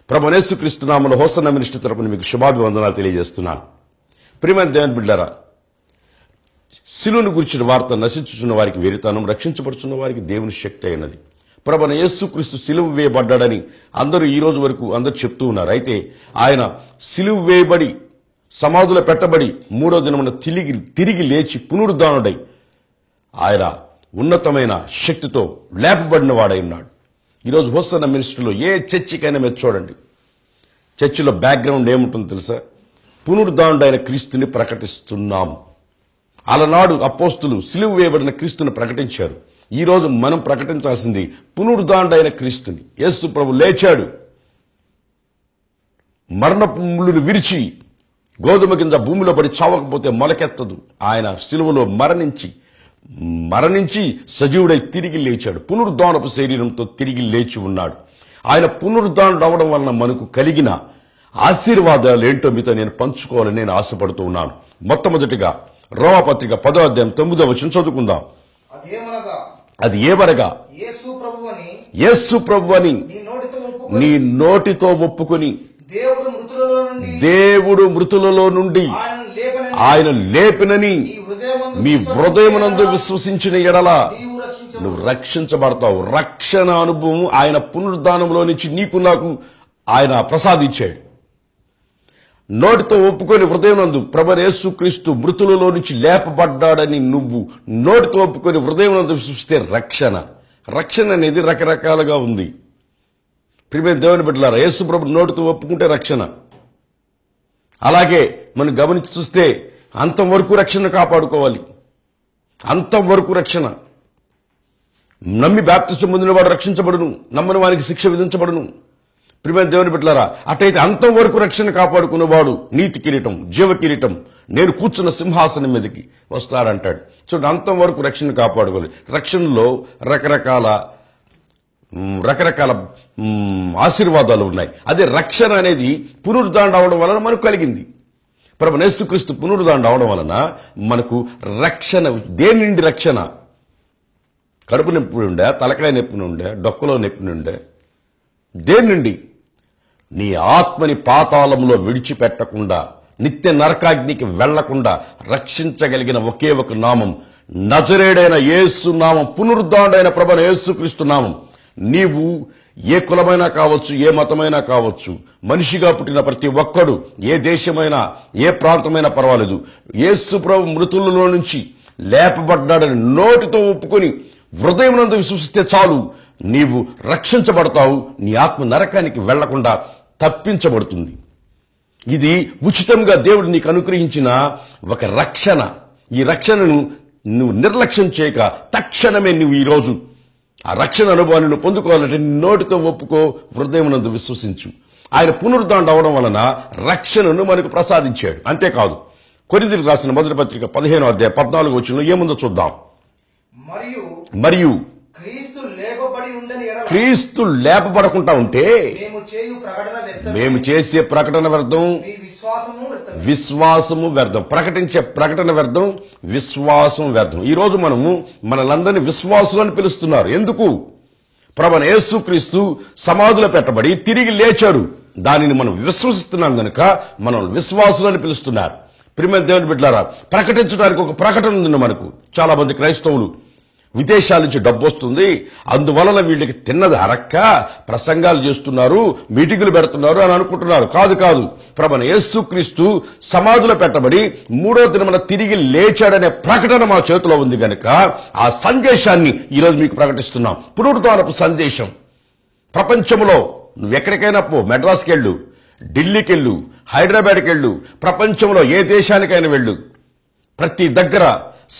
ప్రభువైన యేసుక్రీస్తు నామములో హోసన్న మినిస్ట్రీ తరపున మీకు శుభాభివందనాలు తెలియజేస్తున్నాను. ప్రియమైన దేవుని బిడ్డలారా, శిలువను గురించిన వార్త నశించుచున్న వారికి వెరితనం, రక్షించబడుచున్న వారికి దేవుని శక్తి అయినది. ప్రభువైన యేసుక్రీస్తు సిలువ వేయబడ్డాడని అందరూ ఈ రోజు వరకు అందరూ చెప్తూ ఉన్నారు. అయితే ఆయన సిలువ వేయబడి సమాధులో పెట్టబడి మూడో దినమున తిరిగి లేచి పునరుద్ధానుడై ఆయన ఉన్నతమైన శక్తితో లేపబడిన వాడై ఉన్నాడు. ఈరోజు హోసన్న మినిస్ట్రీలో ఏ చర్చికైనా మీరు చూడండి, చర్చిలో బ్యాక్గ్రౌండ్ ఏముంటుందో తెలుసా? పునరుద్ధానుడైన క్రీస్తుని ప్రకటిస్తున్నాము. అలనాడు అపోస్తులు సిలువ వేయబడిన క్రీస్తుని ప్రకటించారు. ఈ రోజు మనం ప్రకటించాల్సింది పునరుద్ధానుడైన క్రీస్తుని. యేసు ప్రభు లేచాడు, మరణములను విరిచి గోధుమ కింద భూమిలో పడి చావకపోతే మొలకెత్తదు. ఆయన సిలువలో మరణించి సజీవుడై తిరిగి లేచాడు. పునరుద్ధానపు శరీరంతో తిరిగి లేచి ఉన్నాడు. ఆయన పునరుద్ధానుడు అవడం వలన మనకు కలిగిన ఆశీర్వాదాలు ఏంటో మీతో నేను పంచుకోవాలని నేను ఆశపడుతూ ఉన్నాను. మొట్టమొదటిగా రోమాపత్రిక 10వ అధ్యాయం 9వ వచనం చదువుకుందాం. అది ఏమనగా యేసు ప్రభువని నీ నోటితో ఒప్పుకొని దేవుడు మృతులలో నుండి ఆయన లేపినని మీ హృదయమునందు విశ్వసించిన ఎడల నువ్వు రక్షించబడతావు. రక్షణ అనుభవం ఆయన పునరుద్ధానంలో నుంచి నీకు నాకు ఆయన ప్రసాదించాడు. నోటితో ఒప్పుకొని హృదయమునందు ప్రభువైన యేసుక్రీస్తు మృతులలో నుంచి లేపబడ్డాడని నువ్వు నోటితో ఒప్పుకొని హృదయమునందు విశ్వసిస్తే రక్షణ అనేది రకరకాలుగా ఉంది. ప్రియమైన దేవుని బిడ్డలారా, యేసు ప్రభు నోటితో ఒప్పుకుంటే రక్షణ. అలాగే మనం గమనించి చూస్తే అంతవరకు రక్షణ కాపాడుకోవాలి. అంతవరకు రక్షణ. నమ్మి బాప్తిసం పొందిన వాడు రక్షించబడును, నమ్మని వానికి శిక్ష విధించబడును. ప్రియమైన దేవుని బిడ్డలారా, అటైతే అంతవరకు రక్షణ కాపాడుకున్నవాడు నీతి కిరీటం, జీవ కిరీటం, నేను కూర్చున్న సింహాసనం మీదకి వస్తాడంటాడు. చూడండి, అంతవరకు రక్షణ కాపాడుకోవాలి. రక్షణలో రకరకాల ఆశీర్వాదాలు ఉన్నాయి. అదే రక్షణ అనేది పునరుద్ధానం అవడం వలన మనకు కలిగింది. ప్రభువైన యేసుక్రీస్తు పునరుద్ధానం అవడం వలన మనకు రక్షణ. దేని నుండి రక్షణ? కడుపు నొప్పి నుండే, తలకాయ నొప్పి నుండే, డొక్కలో నొప్పి నుండే, దేని నుండి? నీ ఆత్మని పాతాళంలో విడిచిపెట్టకుండా, నిత్య నరకాగ్నికి వెళ్లకుండా రక్షించగలిగిన ఒకే ఒక నామం నజరేయుడైన యేసు నామం, పునరుద్ధానుడైన ప్రభువైన యేసుక్రీస్తు నామం. నీవు ఏ కులమైనా కావచ్చు, ఏ మతమైనా కావచ్చు, మనిషిగా పుట్టిన ప్రతి ఒక్కడు, ఏ దేశమైనా, ఏ ప్రాంతమైనా పర్వాలేదు, యేసు ప్రభు మృతులలో నుంచి లేపబడ్డాడని నోటితో ఒప్పుకొని హృదయమునందు విశ్వసిస్తే చాలు, నీవు రక్షించబడతావు. నీ ఆత్మ నరకానికి వెళ్లకుండా తప్పించబడుతుంది. ఇది ఉచితంగా దేవుడు నీకు అనుగ్రహించిన ఒక రక్షణ. ఈ రక్షణను నువ్వు నిర్లక్ష్యం చేయక తక్షణమే నువ్వు ఈరోజు ఆ రక్షణ అనుభవాన్ని నువ్వు పొందుకోవాలంటే నోటితో ఒప్పుకో, హృదయమునందు విశ్వసించు. ఆయన పునరుద్ధానం అవడం వలన రక్షణను మనకు ప్రసాదించాడు. అంతేకాదు, కొరింథీయులకు రాసిన మొదటి పత్రిక 15వ అధ్యాయం 14వ వచనంలో ఏముందో చూద్దాం. మరియు క్రీస్తు లేపబడకుండా ఉంటే మేము చేసే ప్రకటన వ్యర్థం, విశ్వాసము వ్యర్థం. ప్రకటించే ప్రకటన వ్యర్థం, విశ్వాసం వ్యర్థం. ఈ రోజు మనలందరినీ విశ్వాసులని పిలుస్తున్నారు. ఎందుకు? ప్రభువైన యేసుక్రీస్తు సమాధిలో పెట్టబడి తిరిగి లేచాడు. దానిని మనం విశ్వసిస్తున్నాం గనుక మనం విశ్వాసులని పిలుస్తున్నారు. ప్రియమైన దేవుని బిడ్డలారా, ప్రకటించడానికి ఒక ప్రకటన ఉంది మనకు. చాలా మంది క్రైస్తవులు విదేశాల నుంచి డబ్బు వస్తుంది, అందువలన వీళ్ళకి తిన్నది అరక్క ప్రసంగాలు చేస్తున్నారు, మీటింగులు పెడుతున్నారు అని అనుకుంటున్నారు. కాదు. ప్రభువైన యేసుక్రీస్తు సమాధిలో పెట్టబడి మూడో దినమున తిరిగి లేచాడనే ప్రకటన మా చేతిలో ఉంది కనుక ఆ సందేశాన్ని ఈరోజు మీకు ప్రకటిస్తున్నాం. పునరుద్ధానపు సందేశం. ప్రపంచంలో నువ్వెక్కడికైనా పో, మెడ్రాస్కి వెళ్ళు, ఢిల్లీకి వెళ్ళు, హైదరాబాద్కి వెళ్ళు, ప్రపంచంలో ఏ దేశానికైనా వెళ్ళు, ప్రతి దగ్గర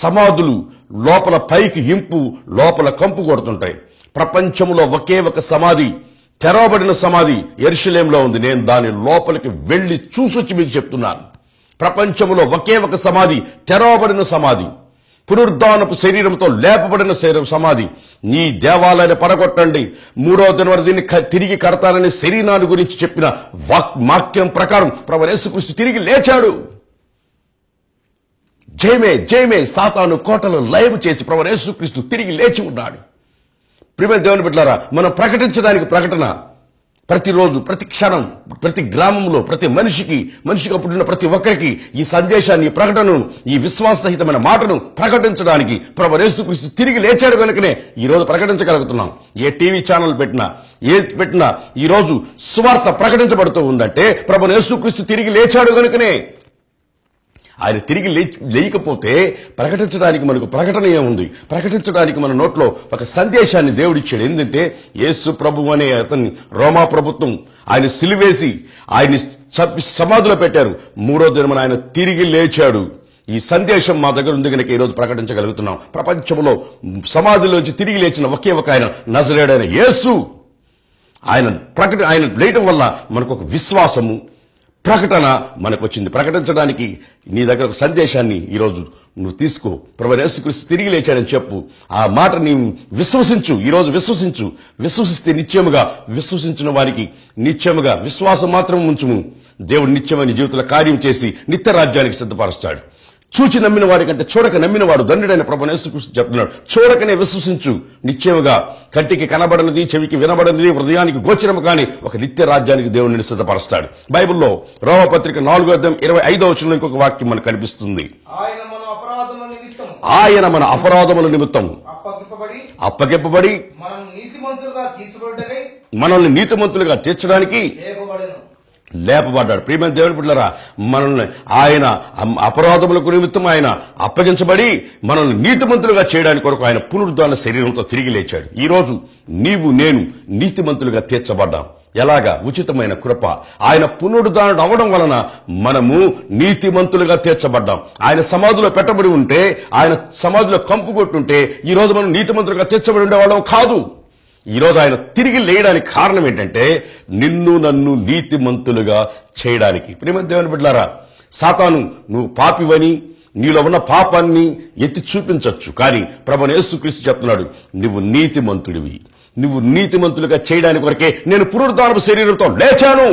సమాధులు లోపల పైకి ఇంపు, లోపల కంపు కొడుతుంటాయి. ప్రపంచంలో ఒకే ఒక సమాధి, తెరవబడిన సమాధి యెరూషలేములో ఉంది. నేను దాని లోపలికి వెళ్లి చూసొచ్చి మీకు చెప్తున్నాను. ప్రపంచంలో ఒకే ఒక సమాధి, తెరవబడిన సమాధి, పునరుద్ధానపు శరీరంతో లేపబడిన సమాధి. నీ దేవాలయాన్ని పడగొట్టండి, మూడో దినం దీన్ని తిరిగి కడతానని శరీరాన్ని గురించి చెప్పిన వాక్యం ప్రకారం ప్రభువైన యేసుక్రీస్తు తిరిగి లేచాడు. జయమే సాతాను కోటలు లయము చేసి ప్రభువైన యేసుక్రీస్తు తిరిగి లేచి ఉన్నాడు. ప్రియమైన దేవుని బిడ్డలారా, మనం ప్రకటించడానికి ప్రకటన, ప్రతిరోజు, ప్రతి క్షణం, ప్రతి గ్రామంలో, ప్రతి మనిషిగా పుట్టిన ప్రతి ఒక్కరికి ఈ సందేశాన్ని, ఈ ప్రకటనను, ఈ విశ్వాససహితమైన మాటను ప్రకటించడానికి ప్రభువైన యేసుక్రీస్తు తిరిగి లేచాడు కనుకనే ఈ రోజు ప్రకటించగలుగుతున్నాం. ఏ టీవీ ఛానల్ పెట్టినా, ఏది పెట్టినా ఈ రోజు సువార్త ప్రకటించబడుతూ ఉందంటే ప్రభువైన యేసుక్రీస్తు తిరిగి లేచాడు కనుకనే. ఆయన తిరిగి లేయకపోతే ప్రకటించడానికి మనకు ప్రకటన ఏముంది? ప్రకటించడానికి మన నోట్లో ఒక సందేశాన్ని దేవుడిచ్చాడు. ఏంటంటే యేసు ప్రభు అనే అతన్ని రోమా ప్రభుత్వం ఆయన సిలువేసి ఆయన్ని సమాధిలో పెట్టారు. 3వ దినమున ఆయన తిరిగి లేచాడు. ఈ సందేశం మా దగ్గర ఉంది కనుక ఈ రోజు ప్రకటించగలుగుతున్నాం. ప్రపంచంలో సమాధిలోంచి తిరిగి లేచిన ఒకే ఒక ఆయన నజరేయుడైన యేసు. ఆయన లేయటం వల్ల మనకు ఒక విశ్వాసము, ప్రకటన మనకు వచ్చింది. ప్రకటించడానికి నీ దగ్గర ఒక సందేశాన్ని ఈరోజు నువ్వు తీసుకో. ప్రభువైన యేసుక్రీస్తు తిరిగి లేచాడని చెప్పు. ఆ మాట నీవు విశ్వసించు. ఈరోజు విశ్వసిస్తే నిత్యముగా, విశ్వసించిన వారికి నిత్యముగా విశ్వాసం మాత్రం ఉంచుము. దేవుడు నిత్యమైన జీవితంలో కార్యం చేసి నిత్య రాజ్యానికి సిద్ధపరుస్తాడు. చూచి నమ్మిన వాడి కంటే చూడక నమ్మిన వాడు ధన్యుడైన ప్రభువైన యేసుక్రీస్తు చెప్తున్నాడు. చూడకనే విశ్వసించు. నిత్యముగా కంటికి కనబడనిది, చెవికి వినబడనిది, హృదయానికి గోచరము కాని ఒక నిత్య రాజ్యానికి దేవుడిని సిద్ధపరుస్తాడు. బైబిల్లో రోమపత్రిక 4వ అధ్యాయం 25వ వచనంలో ఇంకొక వాక్యం మనకు కనిపిస్తుంది. ఆయన మన అపరాధముల నిమిత్తం అప్పగింపబడి మనల్ని నీతిమంతులుగా తీర్చడానికి లేపబడ్డాడు. ప్రియమైన దేవుని బిడ్డలారా, మనల్ని ఆయన అపరాధములకు నిమిత్తం ఆయన అప్పగించబడి మనల్ని నీతిమంతులుగా చేయడానికి కొరకు ఆయన పునరుద్ధాన శరీరంతో తిరిగి లేచాడు. ఈ రోజు నీవు నేను నీతిమంతులుగా తీర్చబడ్డాం. ఎలాగా? ఉచితమైన కృప. ఆయన పునరుద్ధానుడు అవడం వలన మనము నీతిమంతులుగా తీర్చబడ్డాం. ఆయన సమాధిలో పెట్టబడి ఉంటే, ఆయన సమాధిలో కంపు కొట్టుంటే ఈ రోజు మనం నీతిమంతులుగా తీర్చబడి ఉండేవాళ్ళం కాదు. ఈ రోజు ఆయన తిరిగి లేయడానికి కారణం ఏంటంటే నిన్ను నన్ను నీతిమంతులుగా చేయడానికి. ప్రియమైన దేవుని బిడ్డలారా, సాతాను నువ్వు పాపివని, నీలో ఉన్న పాపాన్ని ఎత్తి చూపించొచ్చు. కానీ ప్రభువైన యేసుక్రీస్తు చెప్తున్నాడు, నువ్వు నీతిమంతుడివి. నువ్వు నీతిమంతులుగా చేయడానికి వరకే నేను పునరుద్ధానపు శరీరంతో లేచాను.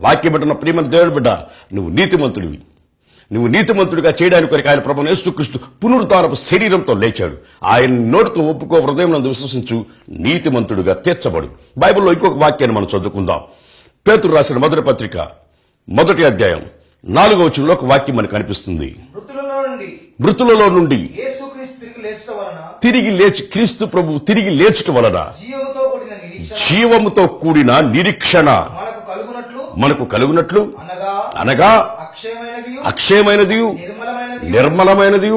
వాక్యం బిడ్డ, ప్రియమైన దేవుని బిడ్డ, నువ్వు నీతిమంతుడివి. నువ్వు నీతిమంతుడిగా చేయడానికి కొరకు ఆయన ప్రభువైన యేసుక్రీస్తు పునరుద్ధానపు శరీరంతో లేచాడు. ఆయన నోటితో ఒప్పుకో, హృదయం నందు విశ్వసించు, నీతిమంతుడిగా తీర్చబడు. బైబిల్లో ఇంకొక వాక్యాన్ని మనం చదువుకుందాం. పేతురు రాసిన మొదటి పత్రిక 1వ అధ్యాయం 4వ వచనంలో ఒక వాక్యం మనకు కనిపిస్తుంది. మృతులలో నుండి క్రీస్తు ప్రభు తిరిగి లేచుట వలన జీవముతో కూడిన నిరీక్షణ మనకు కలుగునట్లు, అనగా అక్షయమైనది, నిర్మలమైనది,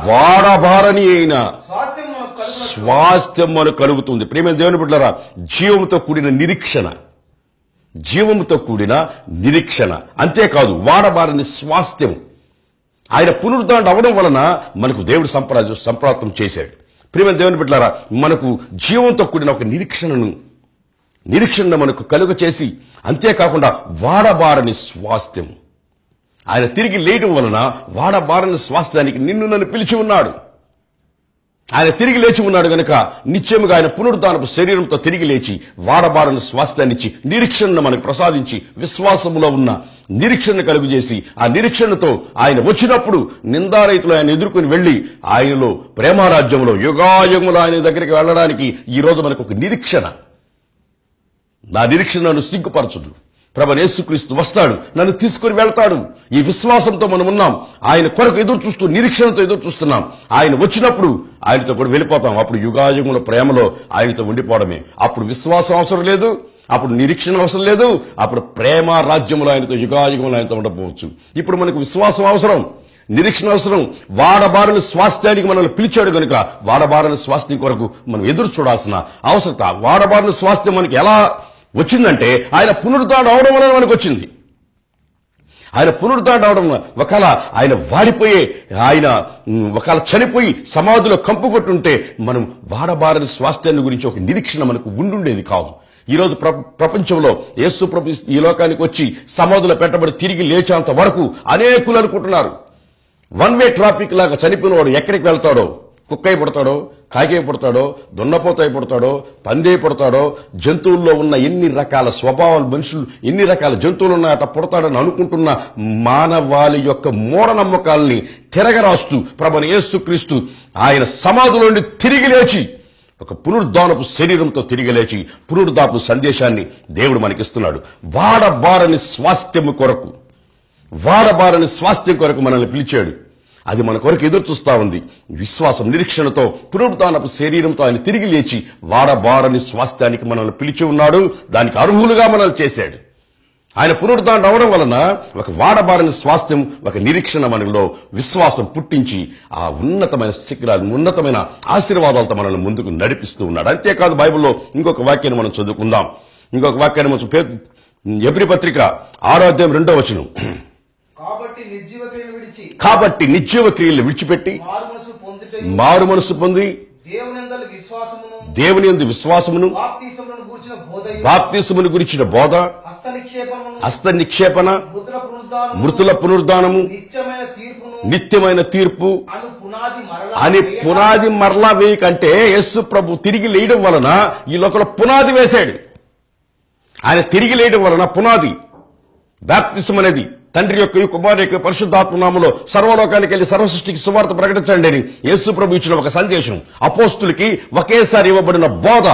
వాడబారని అయిన స్వాస్థ్యం మనకు కలుగుతుంది. ప్రియమైన దేవుని బిడ్డలారా, జీవముతో కూడిన నిరీక్షణ, అంతేకాదు వాడబారని స్వాస్థ్యం. ఆయన పునరుద్ధానం అవడం వలన మనకు దేవుడు సంప్రాప్తం చేశాడు. ప్రియమైన దేవుని బిడ్డలారా, మనకు జీవంతో కూడిన ఒక నిరీక్షణ మనకు కలుగ చేసి, అంతేకాకుండా వాడబారని స్వాస్థ్యం. ఆయన తిరిగి లేయడం వలన వాడబారని స్వాస్థ్యానికి నిన్ను నన్ను పిలిచి ఉన్నాడు. ఆయన తిరిగి లేచి ఉన్నాడు గనక నిత్యముగా ఆయన పునరుద్ధానపు శరీరంతో తిరిగి లేచి వాడబారని స్వాస్థ్యాన్నిచ్చి నిరీక్షణను మనకు ప్రసాదించి విశ్వాసములో ఉన్న నిరీక్షణ కలుగు చేసి, ఆ నిరీక్షణతో ఆయన వచ్చినప్పుడు నిందారహితులు ఆయన ఎదుర్కొని వెళ్లి ఆయనలో ప్రేమారాజ్యంలో యుగాయుగములో ఆయన దగ్గరికి వెళ్ళడానికి ఈ రోజు మనకు ఒక నిరీక్షణ. నా నిరీక్షణ నన్ను సిగ్గుపరచుడు. ప్రభువైన యేసుక్రీస్తు వస్తాడు, నన్ను తీసుకుని వెళ్తాడు. ఈ విశ్వాసంతో మనం ఉన్నాం. ఆయన కొరకు ఎదురు చూస్తూ, నిరీక్షణతో ఎదురు చూస్తున్నాం. ఆయన వచ్చినప్పుడు ఆయనతో కూడా వెళ్ళిపోతాం. అప్పుడు యుగాయుగముల ప్రేమలో ఆయనతో ఉండిపోవడమే. అప్పుడు విశ్వాసం అవసరం లేదు, అప్పుడు నిరీక్షణ అవసరం లేదు, అప్పుడు ప్రేమ రాజ్యములో ఆయనతో యుగాయుగములు ఆయనతో ఉండకపోవచ్చు. ఇప్పుడు మనకు విశ్వాసం అవసరం, నిరీక్షణ అవసరం. వాడబారని స్వాస్థ్యానికి మనల్ని పిలిచాడు కనుక వాడబారని స్వాస్థ్యం కొరకు మనం ఎదురు చూడాల్సిన అవసరత. వాడబారని స్వాస్థ్యం మనకి ఎలా వచ్చిందంటే ఆయన పునరుద్ధానం అవడం వలన మనకు వచ్చింది. ఆయన పునరుద్ధానం అవడం, ఒకవేళ ఆయన వాడిపోయే, ఆయన ఒకవేళ చనిపోయి సమాధిలో కంపు కొట్టుంటే మనం వాడబారని స్వాస్థ్యాన్ని గురించి ఒక నిరీక్షణ మనకు ఉండుండేది కాదు. ఈరోజు ప్రపంచంలో యేసు ప్రభు ఈ లోకానికి వచ్చి సమాధిలో పెట్టబడి తిరిగి లేచేంత వరకు అనేకులు అనుకుంటున్నారు. 1 వే ట్రాఫిక్ లాగా చనిపోయిన వాడు ఎక్కడికి వెళ్తాడో, కుక్కై పుడతాడో, కాకి పుడతాడో, దున్నపోతై పుడతాడో, పందే పుడతాడో, జంతువుల్లో ఉన్న ఎన్ని రకాల స్వభావాలు, మనుషులు ఎన్ని రకాల జంతువులు ఉన్నాయట పుడతాడని అనుకుంటున్న మానవాళి యొక్క మూఢనమ్మకాల్ని తిరగరాస్తూ ప్రభువైన యేసుక్రీస్తు ఆయన సమాధిలో నుండి తిరిగి లేచి ఒక పునరుద్ధానపు శరీరంతో తిరిగి లేచి పునరుద్ధాపు సందేశాన్ని దేవుడు మనకిస్తున్నాడు. వాడబారని స్వాస్థ్యము కొరకు, వాడబారని స్వాస్థ్యం కొరకు మనల్ని పిలిచాడు. అది మన కొరకు ఎదురు చూస్తా ఉంది. విశ్వాసం, నిరీక్షణతో పునరుద్ధానపు శరీరంతో ఆయన తిరిగి లేచి వాడబారని స్వాస్థ్యానికి మనల్ని పిలిచి ఉన్నాడు. దానికి అర్హులుగా మనల్ని చేశాడు. ఆయన పునరుద్ధానం అవడం వలన ఒక వాడబారని స్వాస్థ్యం, ఒక నిరీక్షణ మనలో విశ్వాసం పుట్టించి ఆ ఉన్నతమైన శిఖరాలు, ఉన్నతమైన ఆశీర్వాదాలతో మనల్ని ముందుకు నడిపిస్తూ ఉన్నాడు. అంతేకాదు, బైబిల్లో ఇంకొక వాక్యాన్ని మనం చదువుకుందాం. ఇంకొక వాక్యాన్ని మనం ఎబ్రీ పత్రిక 6వ అధ్యాయం 2వ వచనం. కాబట్టి నిర్జీవ క్రియలు విడిచిపెట్టి మారు మనసు పొంది దేవుని యందు విశ్వాసమును, బాప్తిసమును గురించిన బోధ, హస్త నిక్షేపణ, మృతుల పునరుద్ధానము, నిత్యమైన తీర్పు అని పునాది మరలా వేయకంటే యేసు ప్రభు తిరిగి లేయడం వలన ఈ లోకంలో పునాది వేశాడు. ఆయన తిరిగి లేయడం వలన పునాది, బాప్తిసం అనేది తండ్రి యొక్క, కుమారుని యొక్క పరిశుద్ధాత్మ నామములో సర్వలోకానికి వెళ్లి సర్వసృష్టికి సువార్త ప్రకటించండి అని యేసు ప్రభు ఇచ్చిన ఒక సందేశం, అపోస్తులకి ఒకేసారి ఇవ్వబడిన బోధ,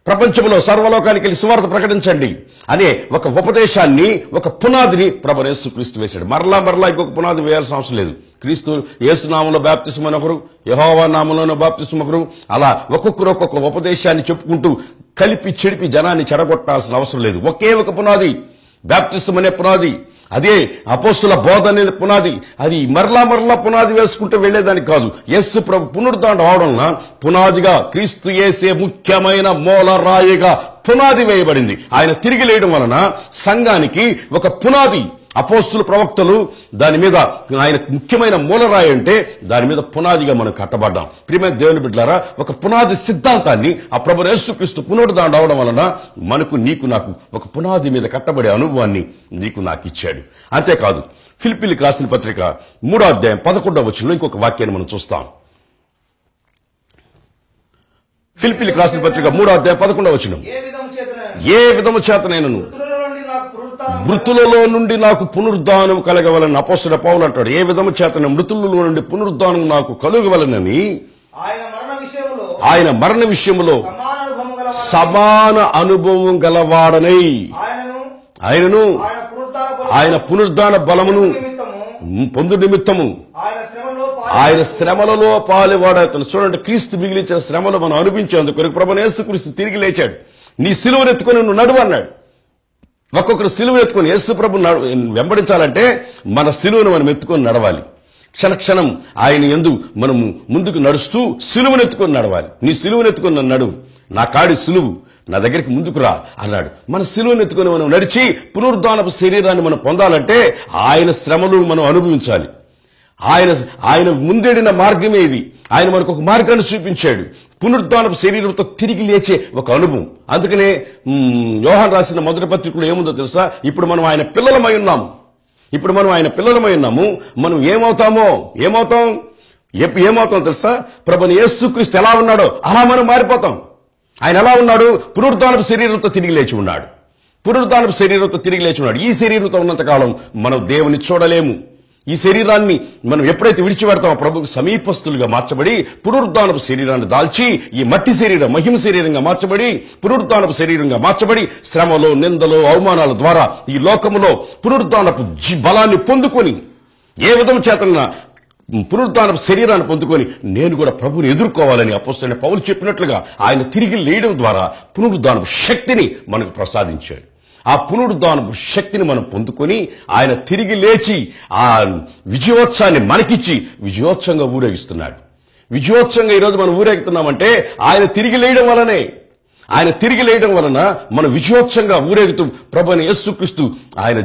ప్రపంచంలో సర్వలోకానికి వెళ్లి సువార్త ప్రకటించండి అనే ఒక ఉపదేశాన్ని, ఒక పునాదిని ప్రభు యేసు క్రీస్తు వేశాడు. మరలా ఇంకొక పునాది వేయాల్సిన అవసరం లేదు. క్రీస్తు యేసు నామంలో బాప్తిసం ఒకరు, యెహోవా నామంలోనో బాప్తిసం ఒకరు, అలా ఒక్కొక్కరు ఒక్కొక్క ఉపదేశాన్ని చెప్పుకుంటూ కలిపి చెడిపి జనాన్ని చెడగొట్టాల్సిన అవసరం లేదు. ఒకే ఒక పునాది, బాప్తిసం అనే పునాది. అదే అపోస్తుల బోధ అనేది పునాది. అది మరలా పునాది వేసుకుంటూ వెళ్లేదానికి కాదు. యేసు ప్రభు పునరుద్ధానం అవడంలో పునాదిగా క్రీస్తు యేసే ముఖ్యమైన మూలరాయిగా పునాది వేయబడింది. ఆయన తిరిగి లేయడం వలన సంఘానికి ఒక పునాది. అపోస్తుల ప్రవక్తలు దాని మీద ఆయన ముఖ్యమైన మూలరాయి అంటే దాని మీద పునాదిగా మనం కట్టబడ్డాం. ప్రియమైన దేవుని బిడ్డలారా, ఒక పునాది సిద్ధాంతాన్ని ఆ ప్రభు యేసుక్రీస్తు పునరుద్ధానం అవడం వలన మనకు, నీకు, నాకు ఒక పునాది మీద కట్టబడే అనుభవాన్ని నీకు నాకు ఇచ్చాడు. అంతేకాదు, ఫిలిప్పీలకు రాసిన పత్రిక 3వ అధ్యాయం 11వ వచనంలో ఇంకొక వాక్యాన్ని మనం చూస్తాం. ఫిలిప్పీలకు రాసిన పత్రిక 3వ అధ్యాయం 11వ వచనం. ఏ విధము చేతనైనను మృతులలో నుండి నాకు పునరుద్ధానం కలగవలని అపోస్తలుడైన పౌలు అంటాడు. ఏ విధము చేతన మృతులలో నుండి పునరుద్ధానం నాకు కలుగవలనని ఆయన మరణ విషయములో సమాన అనుభవం గలవాడనై ఆయనను ఆయన పునరుద్ధాన బలమును పొందు నిమిత్తము ఆయన శ్రమలలో పాలువాడవుతాడు. చూడండి, క్రీస్తు మిగిలించిన శ్రమలు మనం అనుభవించేందుకు ప్రభువైన యేసుక్రీస్తు తిరిగి లేచాడు. నీ సిలువను ఎత్తుకొని నువ్వు నడువు అన్నాడు. ఒక్కొక్కరు సిలువ ఎత్తుకొని యేసు ప్రభు వెంబడించాలంటే మన సిలువను మనం ఎత్తుకొని నడవాలి. క్షణక్షణం ఆయన యందు మనము ముందుకు నడుస్తూ సిలువను ఎత్తుకొని నడవాలి. నీ సిలువను ఎత్తుకొని నడువు, నా కాడి సిలువు, నా దగ్గరికి ముందుకు రా అన్నాడు. మన సిలువను ఎత్తుకొని మనం నడిచి పునరుద్ధానపు శరీరాన్ని మనం పొందాలంటే ఆయన శ్రమలు మనం అనుభవించాలి. ఆయన ముందేడిన మార్గమే ఇది. ఆయన మనకు ఒక మార్గాన్ని చూపించాడు. పునరుద్ధానపు శరీరంతో తిరిగి లేచే ఒక అనుభవం. అందుకనే యోహాను రాసిన మొదటి పత్రికలో ఏముందో తెలుసా? ఇప్పుడు మనం ఆయన పిల్లలమై ఉన్నాము. మనం ఏమవుతాం తెలుసా? ప్రభువైన యేసుక్రీస్తు ఎలా ఉన్నాడో అలా మనం మారిపోతాం. ఆయన ఎలా ఉన్నాడు? పునరుద్ధానపు శరీరంతో తిరిగి లేచి ఉన్నాడు. ఈ శరీరంతో ఉన్నంతకాలం మనం దేవుని చూడలేము. ఈ శరీరాన్ని మనం ఎప్పుడైతే విడిచిపెడతామో ప్రభువుకు సమీపస్తులుగా మార్చబడి పునరుద్ధానపు శరీరాన్ని దాల్చి ఈ మట్టి శరీరం మహిమ శరీరంగా మార్చబడి పునరుద్ధానపు శరీరంగా మార్చబడి శ్రమలో, నిందలో, అవమానాల ద్వారా ఈ లోకములో పునరుద్ధానపు బలాన్ని పొందుకొని ఏ విధం చేతన పునరుద్ధానపు శరీరాన్ని పొందుకొని నేను కూడా ప్రభువుని ఎదుర్కోవాలని అపోస్తలుడైన పౌలు చెప్పినట్లుగా ఆయన తిరిగి లేయడం ద్వారా పునరుద్ధానపు శక్తిని మనకు ప్రసాదించాడు. ఆ పునరుద్ధానపు శక్తిని మనం పొందుకొని ఆయన తిరిగి లేచి ఆ విజయోత్సవాన్ని మనకిచ్చి విజయోత్సవంగా ఊరేగిస్తున్నాడు. విజయోత్సవంగా ఈరోజు మనం ఊరేగుతున్నామంటే ఆయన తిరిగి లేయడం వలన మనం విజయోత్సవంగా ఊరేగుతూ ప్రభువైన యేసుక్రీస్తు ఆయన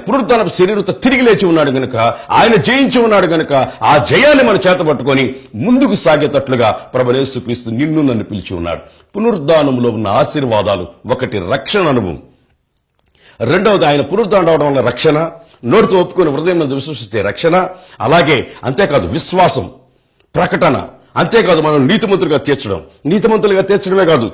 పునరుద్ధానపు శరీరంతో తిరిగి లేచి ఉన్నాడు గనుక, ఆయన జయించి ఉన్నాడు గనుక ఆ జయాన్ని మనం చేతపట్టుకొని ముందుకు సాగేటట్లుగా ప్రభువైన యేసుక్రీస్తు నిన్ను నన్ను పిలిచి ఉన్నాడు. పునరుద్ధానంలో ఉన్న ఆశీర్వాదాలు, ఒకటి రక్షణ అనుభవం, రెండవది ఆయన పునరుద్ధానం అవడం వల్ల రక్షణ, నోటితో ఒప్పుకొని హృదయం మీద విశ్వసిస్తే రక్షణ, అలాగే అంతేకాదు విశ్వాసం, ప్రకటన, అంతేకాదు మనం నీతిమంతులుగా తీర్చడమే కాదు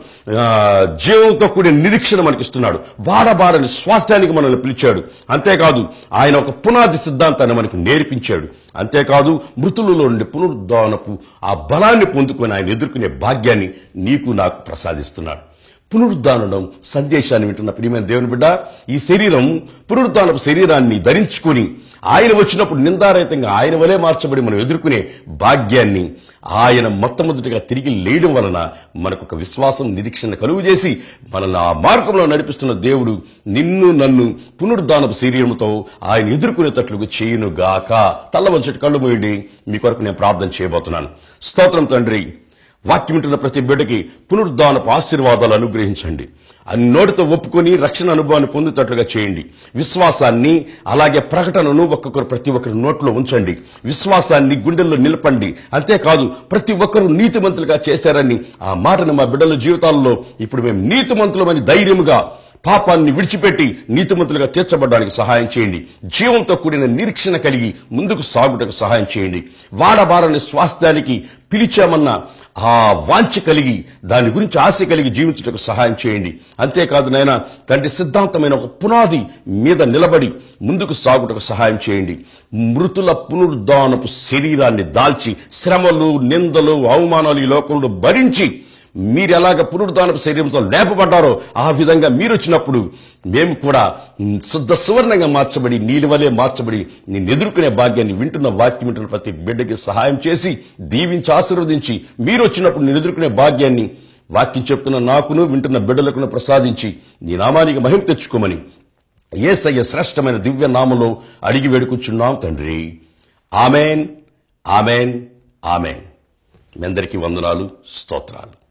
జీవంతో కూడిన నిరీక్షణ మనకి ఇస్తున్నాడు. వాడబారని స్వాస్థ్యానికి మనల్ని పిలిచాడు. అంతేకాదు ఆయన ఒక పునాది సిద్ధాంతాన్ని మనకు నేర్పించాడు. అంతేకాదు మృతులలో నుండి పునరుద్ధానపు ఆ బలాన్ని పొందుకొని ఆయన ఎదుర్కొనే భాగ్యాన్ని నీకు నాకు ప్రసాదిస్తున్నాడు. పునరుద్ధానం సందేశాన్ని వింటున్న ప్రియమైన దేవుని బిడ్డ, ఈ శరీరం పునరుద్ధానపు శరీరాన్ని ధరించుకుని ఆయన వచ్చినప్పుడు నిందారహితంగా ఆయన వలే మార్చబడి మనం ఎదుర్కొనే భాగ్యాన్ని ఆయన మొట్టమొదటిగా తిరిగి లేయడం వలన మనకు ఒక విశ్వాసం, నిరీక్షణ కలుగు చేసి మనల్ని ఆ మార్గంలో నడిపిస్తున్న దేవుడు నిన్ను నన్ను పునరుద్ధానపు శరీరంతో ఆయన ఎదుర్కొనేటట్లుగా చేయునుగాక. తల్లవంచటి కళ్ళు మూయండి, మీ కొరకు నేను ప్రార్థన చేయబోతున్నాను. స్తోత్రం తండ్రి, వాక్యం వింటున్న ప్రతి బిడ్డకి పునరుద్ధానపు ఆశీర్వాదాలు అనుగ్రహించండి. అని నోటితో ఒప్పుకొని రక్షణ అనుభవాన్ని పొందేటట్లుగా చేయండి. విశ్వాసాన్ని అలాగే ప్రకటనను ఒక్కొక్కరు ప్రతి ఒక్కరి నోట్లో ఉంచండి. విశ్వాసాన్ని గుండెల్లో నిలపండి. అంతేకాదు ప్రతి ఒక్కరూ నీతిమంతులుగా చేశారని ఆ మాటను మా బిడ్డల జీవితాల్లో ఇప్పుడు మేము నీతిమంతులమని ధైర్యముగా పాపాన్ని విడిచిపెట్టి నీతిమంతులుగా తీర్చబడడానికి సహాయం చేయండి. జీవంతో కూడిన నిరీక్షణ కలిగి ముందుకు సాగుటకు సహాయం చేయండి. వాడబారని స్వాస్థ్యానికి పిలిచామన్న ఆ వాంఛ కలిగి దాని గురించి ఆశ కలిగి జీవించుటకు సహాయం చేయండి. అంతేకాదు నాయన తండ్రి, సిద్ధాంతమైన ఒక పునాది మీద నిలబడి ముందుకు సాగుటకు సహాయం చేయండి. మృతుల పునరుద్ధానపు శరీరాన్ని దాల్చి శ్రమలు, నిందలు, అవమానాలు ఈ లోకంలో భరించి మీరు ఎలాగ పునరుద్ధానపు శరీరంతో లేపబడ్డారో ఆ విధంగా మీరు వచ్చినప్పుడు మేము కూడా శుద్ధ సువర్ణంగా మార్చబడి నీలి వలె మార్చబడి నేను ఎదుర్కొనే భాగ్యాన్ని వింటున్న వాక్యం వింటున్న ప్రతి బిడ్డకి సహాయం చేసి దీవించి ఆశీర్వదించి మీరు వచ్చినప్పుడు నేను ఎదుర్కొనే భాగ్యాన్ని వాక్యం చెప్తున్న నాకును వింటున్న బిడ్డలకు ప్రసాదించి నీ నామానికి మహిమ తెచ్చుకోమని యేసయ్య శ్రేష్టమైన దివ్య నామములో అడిగి వేడుకుంటున్నాం తండ్రి. Amen, amen, amen. మీ అందరికీ వందనాలు, స్తోత్రాలు.